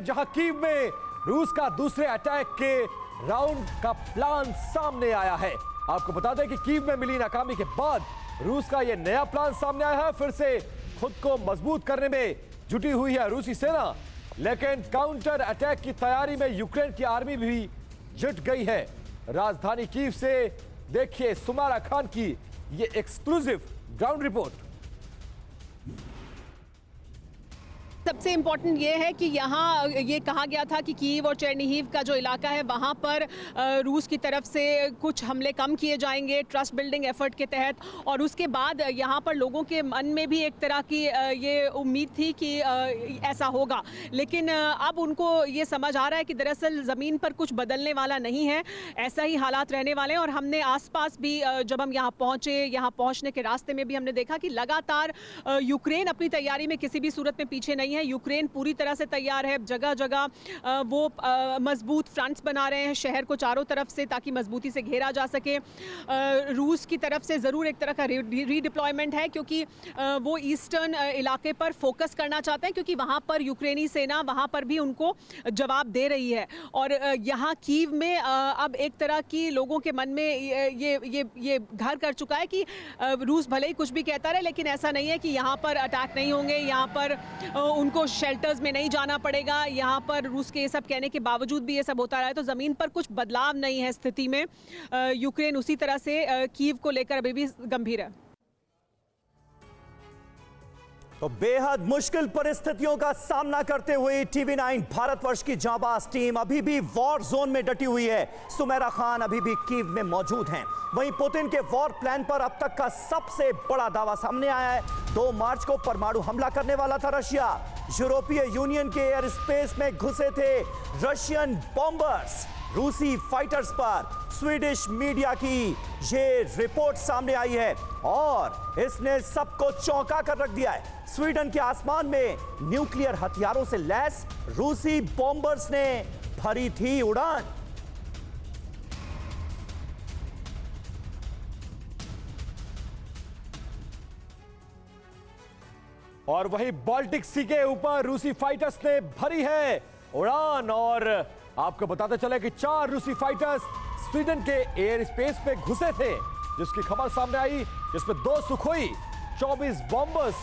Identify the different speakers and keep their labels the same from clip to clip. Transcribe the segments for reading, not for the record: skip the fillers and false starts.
Speaker 1: जहां कीव में रूस का दूसरे अटैक के राउंड का प्लान सामने आया है। आपको बता दें कि कीव में मिली नाकामी के बाद रूस का यह नया प्लान सामने आया है। फिर से खुद को मजबूत करने में जुटी हुई है रूसी सेना, लेकिन काउंटर अटैक की तैयारी में यूक्रेन की आर्मी भी जुट गई है। राजधानी कीव से देखिए सुमारा खान की ये एक्सक्लूसिव ग्राउंड रिपोर्ट।
Speaker 2: सबसे इम्पोर्टेंट ये है कि यहाँ ये कहा गया था कि कीव और चेरनिहिव का जो इलाका है वहाँ पर रूस की तरफ से कुछ हमले कम किए जाएंगे ट्रस्ट बिल्डिंग एफर्ट के तहत, और उसके बाद यहाँ पर लोगों के मन में भी एक तरह की ये उम्मीद थी कि ऐसा होगा। लेकिन अब उनको ये समझ आ रहा है कि दरअसल ज़मीन पर कुछ बदलने वाला नहीं है, ऐसा ही हालात रहने वाले हैं। और हमने आसपास भी जब हम यहाँ पहुँचे, यहाँ पहुँचने के रास्ते में भी हमने देखा कि लगातार यूक्रेन अपनी तैयारी में किसी भी सूरत में पीछे नहीं है। यूक्रेन पूरी तरह से तैयार है, जगह जगह वो मजबूत फ्रंट्स बना रहे हैं शहर को चारों तरफ से, ताकि मजबूती से घेरा जा सके। रूस की तरफ से ज़रूर एक तरह का रीडिप्लॉयमेंट है, क्योंकि वो ईस्टर्न इलाके पर फोकस करना चाहते हैं, क्योंकि वहाँ पर यूक्रेनी सेना वहाँ पर भी उनको जवाब दे रही है। और यहाँ कीव में अब एक तरह की लोगों के मन में ये घर कर चुका है कि रूस भले ही कुछ भी कहता रहे, लेकिन ऐसा नहीं है कि यहाँ पर अटैक नहीं होंगे, यहाँ पर उनको शेल्टर्स में नहीं जाना पड़ेगा। यहाँ पर रूस के ये सब कहने के बावजूद भी ये सब होता रहा है, तो ज़मीन पर कुछ बदलाव नहीं है स्थिति में। यूक्रेन उसी तरह से कीव को लेकर अभी भी गंभीर है।
Speaker 3: तो बेहद मुश्किल परिस्थितियों का सामना करते हुए टीवी9 भारतवर्ष की जांबाज टीम अभी भी वॉर जोन में डटी हुई है। सुमेरा खान अभी भी कीव में मौजूद हैं। वहीं पुतिन के वॉर प्लान पर अब तक का सबसे बड़ा दावा सामने आया है। 2 मार्च को परमाणु हमला करने वाला था रशिया। यूरोपीय यूनियन के एयर स्पेस में घुसे थे रशियन बॉम्बर्स। रूसी फाइटर्स पर स्वीडिश मीडिया की ये रिपोर्ट सामने आई है और इसने सबको चौंका कर रख दिया है। स्वीडन के आसमान में न्यूक्लियर हथियारों से लैस रूसी बॉम्बर्स ने भरी थी उड़ान।
Speaker 1: और वहीं बाल्टिक सी के ऊपर रूसी फाइटर्स ने भरी है उड़ान। और आपको बताते चले कि 4 रूसी फाइटर्स स्वीडन के एयर स्पेस में घुसे थे, जिसकी खबर सामने आई, जिसमें 2 सुखोई 24 बॉम्बर्स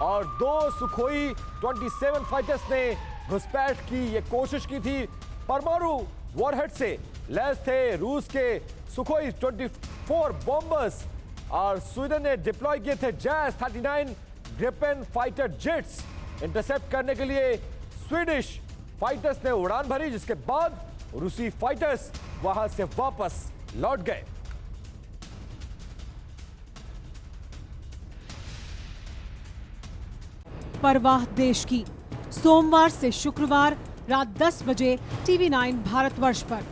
Speaker 1: और 2 सुखोई 27 फाइटर्स ने घुसपैठ की ये कोशिश की थी। परमाणु वॉरहेड से लैस थे रूस के सुखोई 24 बॉम्बर्स और स्वीडन ने डिप्लॉय किए थे जैस 39 ग्रिपेन फाइटर जेट्स। इंटरसेप्ट करने के लिए स्वीडिश फाइटर्स ने उड़ान भरी, जिसके बाद रूसी फाइटर्स वहां से वापस लौट गए।
Speaker 2: परवाह देश की, सोमवार से शुक्रवार रात 10 बजे टीवी9 भारतवर्ष पर।